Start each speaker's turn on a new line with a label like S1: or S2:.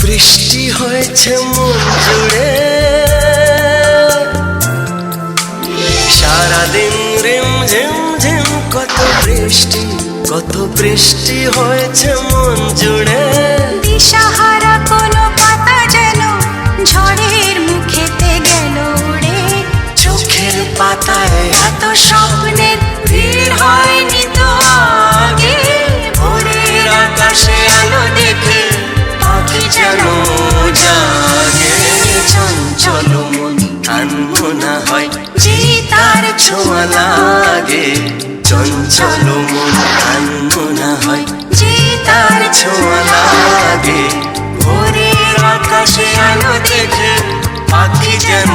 S1: বৃষ্টি হয়েছে মন জুড়ে, সারাদিন রিম ঝিম ঝিম কত বৃষ্টি হয়েছে মন জুড়ে।
S2: দিশাহারা কোনো পাতা যেন ঝড়ের মুখেতে গেল উড়ে।
S1: চোখের পাতায়
S2: এত স্বপ্নের ভিড় হয়নি তো আগে।
S1: ভোরের আকাশে আলো দেখে পাখি যেন জাগে। চঞ্চল মন আনমনা হয় যে তার ছোঁয়া লাগে। চঞ্চল মন আনমনা হয় যে তার ছোঁয়া লাগে। ভোরের আকাশে আলো দেখে পাখি যেন